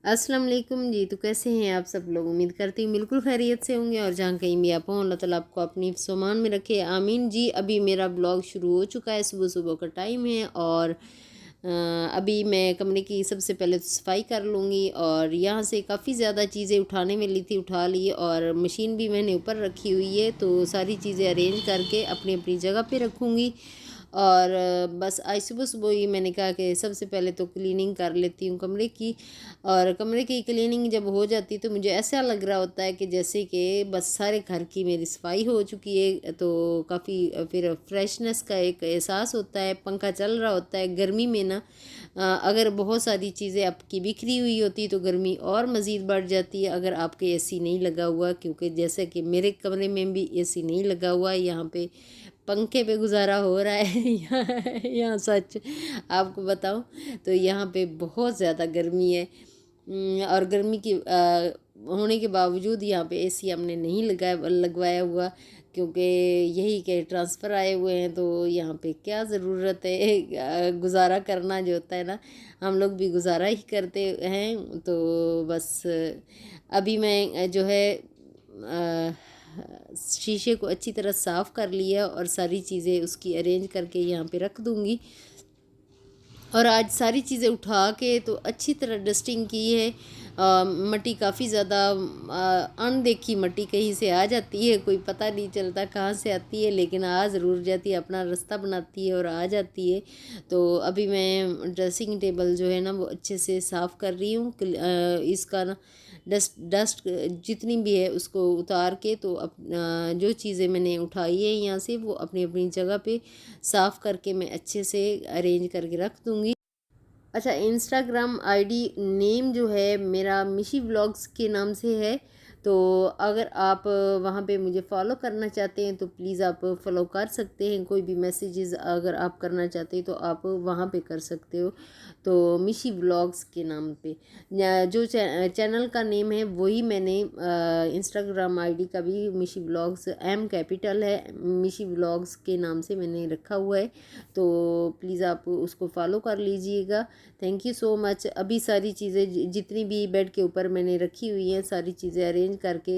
अस्सलाम वालेकुम जी। तो कैसे हैं आप सब लोग? उम्मीद करती हूँ बिल्कुल खैरियत से होंगे और जहाँ कहीं भी आप हों अल्लाह ताला आपको अपनी सामान में रखे, आमीन जी। अभी मेरा ब्लॉग शुरू हो चुका है, सुबह सुबह का टाइम है और अभी मैं कमरे की सबसे पहले तो सफाई कर लूँगी और यहाँ से काफ़ी ज़्यादा चीज़ें उठाने वाली थी, उठा ली और मशीन भी मैंने ऊपर रखी हुई है, तो सारी चीज़ें अरेंज करके अपनी अपनी जगह पे रखूँगी। और बस आज सुबह सुबह ही मैंने कहा कि सबसे पहले तो क्लीनिंग कर लेती हूँ कमरे की। और कमरे की क्लीनिंग जब हो जाती तो मुझे ऐसा लग रहा होता है कि जैसे कि बस सारे घर की मेरी सफाई हो चुकी है, तो काफ़ी फिर फ्रेशनेस का एक एहसास होता है। पंखा चल रहा होता है गर्मी में ना, अगर बहुत सारी चीज़ें आपकी बिखरी हुई होती तो गर्मी और मज़ीद बढ़ जाती है अगर आपके एसी नहीं लगा हुआ, क्योंकि जैसे कि मेरे कमरे में भी एसी नहीं लगा हुआ है, यहाँ पे पंखे पे गुजारा हो रहा है। यहाँ सच आपको बताऊं तो यहाँ पे बहुत ज़्यादा गर्मी है। और गर्मी की होने के बावजूद यहाँ पे एसी हमने नहीं लगवाया हुआ, क्योंकि यही के ट्रांसफ़र आए हुए हैं, तो यहाँ पे क्या ज़रूरत है। गुजारा करना जो होता है ना, हम लोग भी गुजारा ही करते हैं। तो बस अभी मैं जो है शीशे को अच्छी तरह साफ़ कर लिया और सारी चीज़ें उसकी अरेंज करके यहाँ पे रख दूँगी। और आज सारी चीज़ें उठा के तो अच्छी तरह डस्टिंग की है। मट्टी काफ़ी ज़्यादा अनदेखी मट्टी कहीं से आ जाती है, कोई पता नहीं चलता कहाँ से आती है, लेकिन आ ज़रूर जाती है, अपना रास्ता बनाती है और आ जाती है। तो अभी मैं ड्रेसिंग टेबल जो है ना वो अच्छे से साफ़ कर रही हूँ। इसका ना डस्ट डस्ट जितनी भी है उसको उतार के, तो जो चीज़ें मैंने उठाई है यहाँ से वो अपनी अपनी जगह पे साफ़ करके मैं अच्छे से अरेंज करके रख दूँगी। अच्छा, इंस्टाग्राम आईडी नेम जो है मेरा मिशी व्लॉग्स के नाम से है, तो अगर आप वहाँ पे मुझे फॉलो करना चाहते हैं तो प्लीज़ आप फॉलो कर सकते हैं। कोई भी मैसेजेस अगर आप करना चाहते हैं तो आप वहाँ पे कर सकते हो, तो मिशी व्लॉग्स के नाम पे। जो चैनल का नेम है वही मैंने इंस्टाग्राम आईडी का भी मिशी व्लॉग्स एम कैपिटल है, मिशी व्लॉग्स के नाम से मैंने रखा हुआ है, तो प्लीज़ आप उसको फॉलो कर लीजिएगा। Thank you so much. अभी सारी चीज़ें जितनी भी बेड के ऊपर मैंने रखी हुई हैं सारी चीज़ें अरेंज करके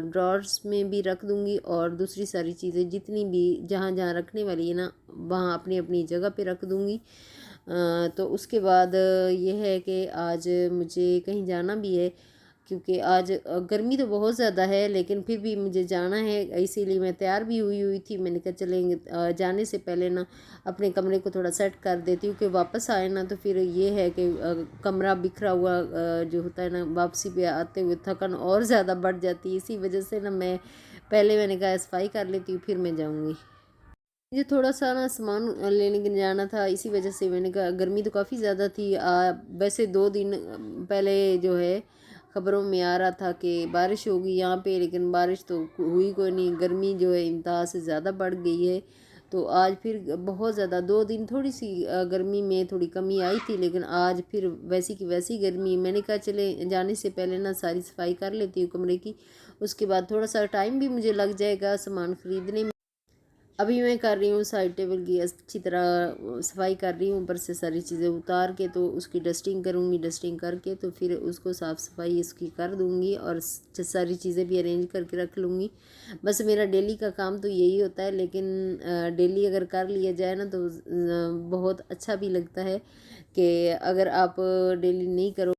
ड्रॉर्स में भी रख दूँगी, और दूसरी सारी चीज़ें जितनी भी जहाँ जहाँ रखने वाली है ना वहाँ अपनी अपनी जगह पे रख दूँगी। तो उसके बाद ये है कि आज मुझे कहीं जाना भी है, क्योंकि आज गर्मी तो बहुत ज़्यादा है लेकिन फिर भी मुझे जाना है, इसीलिए मैं तैयार भी हुई हुई थी। मैंने कहा चलेंगे, जाने से पहले ना अपने कमरे को थोड़ा सेट कर देती हूँ कि वापस आए ना तो फिर ये है कि कमरा बिखरा हुआ जो होता है ना, वापसी पे आते हुए थकन और ज़्यादा बढ़ जाती है। इसी वजह से ना मैंने कहा सफाई कर लेती हूँ फिर मैं जाऊँगी। मुझे थोड़ा सा ना सामान लेने के जाना था, इसी वजह से मैंने कहा, गर्मी तो काफ़ी ज़्यादा थी। वैसे 2 दिन पहले जो है खबरों में आ रहा था कि बारिश होगी यहाँ पे, लेकिन बारिश तो हुई कोई नहीं। गर्मी जो है इंतहा से ज़्यादा बढ़ गई है, तो आज फिर बहुत ज़्यादा 2 दिन थोड़ी सी गर्मी में थोड़ी कमी आई थी, लेकिन आज फिर वैसी की वैसी गर्मी। मैंने कहा चले जाने से पहले ना सारी सफाई कर लेती हूँ कमरे की, उसके बाद थोड़ा सा टाइम भी मुझे लग जाएगा सामान ख़रीदने में। अभी मैं कर रही हूँ साइड टेबल की अच्छी तरह सफाई कर रही हूँ, ऊपर से सारी चीज़ें उतार के तो उसकी डस्टिंग करूँगी। डस्टिंग करके तो फिर उसको साफ़ सफाई इसकी कर दूँगी और सारी चीज़ें भी अरेंज करके रख लूँगी। बस मेरा डेली का काम तो यही होता है, लेकिन डेली अगर कर लिया जाए ना तो बहुत अच्छा भी लगता है। कि अगर आप डेली नहीं करो,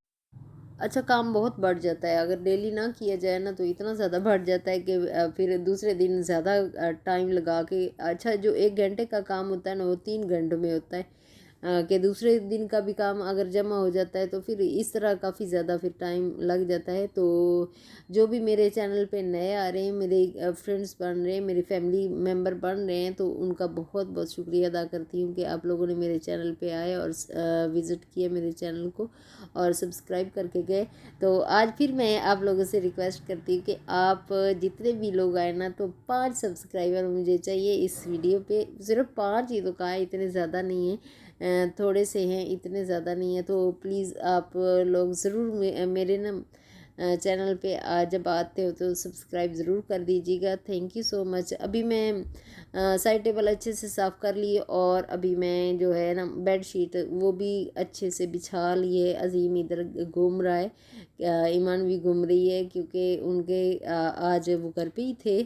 अच्छा काम बहुत बढ़ जाता है। अगर डेली ना किया जाए ना तो इतना ज़्यादा बढ़ जाता है कि फिर दूसरे दिन ज़्यादा टाइम लगा के, अच्छा जो 1 घंटे का काम होता है ना वो 3 घंटों में होता है। कि दूसरे दिन का भी काम अगर जमा हो जाता है तो फिर इस तरह काफ़ी ज़्यादा फिर टाइम लग जाता है। तो जो भी मेरे चैनल पे नए आ रहे हैं, मेरे फ्रेंड्स बन रहे हैं, मेरे फैमिली मेम्बर बन रहे हैं, तो उनका बहुत बहुत शुक्रिया अदा करती हूँ कि आप लोगों ने मेरे चैनल पे आए और विज़िट किया मेरे चैनल को और सब्सक्राइब करके गए। तो आज फिर मैं आप लोगों से रिक्वेस्ट करती हूँ कि आप जितने भी लोग आए ना तो 5 सब्सक्राइबर मुझे चाहिए इस वीडियो पे। सिर्फ 5 ही तो कहा है, इतने ज़्यादा नहीं है, थोड़े से हैं, इतने ज़्यादा नहीं है। तो प्लीज़ आप लोग ज़रूर मेरे ना चैनल पे जब आते हो तो सब्सक्राइब ज़रूर कर दीजिएगा। Thank you so much. अभी मैं साइड टेबल अच्छे से साफ़ कर लिए और अभी मैं जो है ना बेड शीट वो भी अच्छे से बिछा लिए। अजीम इधर घूम रहा है, ईमान भी घूम रही है क्योंकि उनके आज वो घर पे ही थे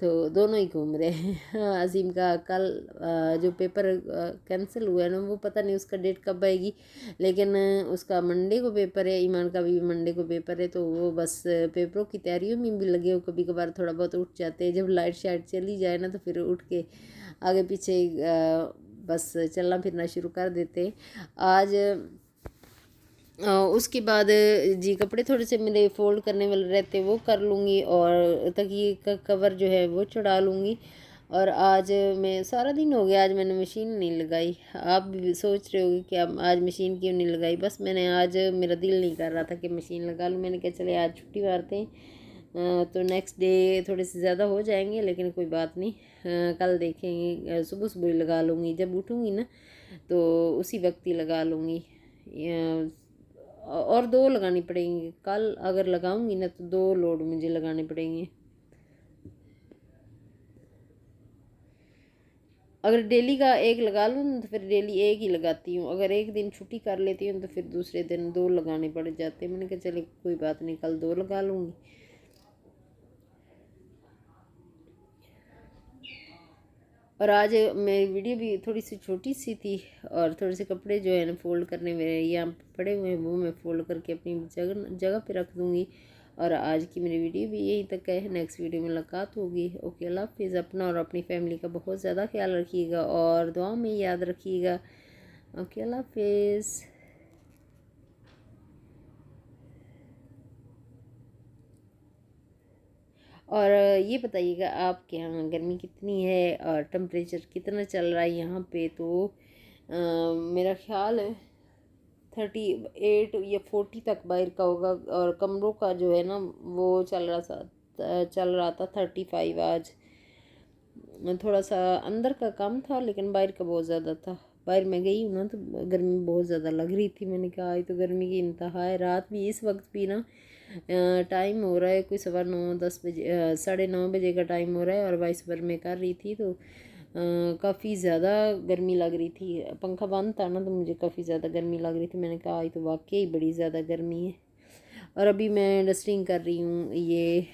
तो दोनों ही घूम रहे हैं। हाँ, अजीम का कल जो पेपर कैंसिल हुआ है ना वो पता नहीं उसका डेट कब आएगी, लेकिन उसका मंडे को पेपर है। ईमान का भी मंडे को पेपर है तो वो बस पेपरों की तैयारियों में भी लगे हो। कभी कभार थोड़ा बहुत उठ जाते हैं, जब लाइट शाइट चली जाए ना तो फिर उठ के आगे पीछे बस चलना फिरना शुरू कर देते हैं। आज उसके बाद जी कपड़े थोड़े से मेरे फ़ोल्ड करने वाले रहते वो कर लूँगी और तकिए का कवर जो है वो चढ़ा लूँगी। और आज मैं सारा दिन हो गया आज मैंने मशीन नहीं लगाई। आप भी सोच रहे होगे कि अब आज मशीन क्यों नहीं लगाई, बस मैंने आज मेरा दिल नहीं कर रहा था कि मशीन लगा लूँ। मैंने कहा चले आज छुट्टी मारते हैं, तो नेक्स्ट डे थोड़े से ज़्यादा हो जाएंगे लेकिन कोई बात नहीं, कल देखेंगे। सुबह सुबह ही लगा लूँगी, जब उठूँगी ना तो उसी वक्त ही लगा लूँगी। और 2 लगानी पड़ेंगी, कल अगर लगाऊंगी ना तो 2 लोड मुझे लगाने पड़ेंगे। अगर डेली का एक लगा लूँ ना तो फिर डेली एक ही लगाती हूँ, अगर एक दिन छुट्टी कर लेती हूँ तो फिर दूसरे दिन 2 लगाने पड़ जाते हैं। मैंने कहा चले कोई बात नहीं, कल 2 लगा लूँगी। और आज मेरी वीडियो भी थोड़ी सी छोटी सी थी और थोड़े से कपड़े जो है ना फ़ोल्ड करने मेरे यहाँ पड़े हुए हैं वो मैं फ़ोल्ड करके अपनी जगह जगह पे रख दूँगी। और आज की मेरी वीडियो भी यहीं तक है, नेक्स्ट वीडियो में मुलाकात होगी। ओके, अल्लाह हाफिज़। अपना और अपनी फैमिली का बहुत ज़्यादा ख्याल रखिएगा और दुआ में याद रखिएगा। ओके, अल्लाह हाफिज़। और ये बताइएगा आपके यहाँ गर्मी कितनी है और टेम्परेचर कितना चल रहा है यहाँ पे। तो मेरा ख्याल है 38 या 40 तक बाहर का होगा और कमरों का जो है ना वो चल रहा था 35 आज। थोड़ा सा अंदर का कम था लेकिन बाहर का बहुत ज़्यादा था। बाहर मैं गई हूँ ना तो गर्मी बहुत ज़्यादा लग रही थी। मैंने कहा आज तो गर्मी की इंतहा है। रात भी इस वक्त भी ना टाइम हो रहा है कोई 9:15 10 बजे 9:30 का टाइम हो रहा है और वॉइस ओवर में कर रही थी तो काफ़ी ज़्यादा गर्मी लग रही थी। पंखा बंद था ना तो मुझे काफ़ी ज़्यादा गर्मी लग रही थी। मैंने कहा आज तो वाकई बड़ी ज़्यादा गर्मी है। और अभी मैं डस्टिंग कर रही हूँ ये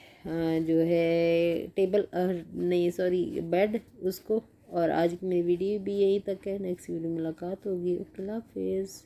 जो है टेबल नहीं सॉरी बेड उसको। और आज की मेरी वीडियो भी यही तक है, नेक्स्ट वीडियो मुलाकात होगी। अल्लाह हाफिज़।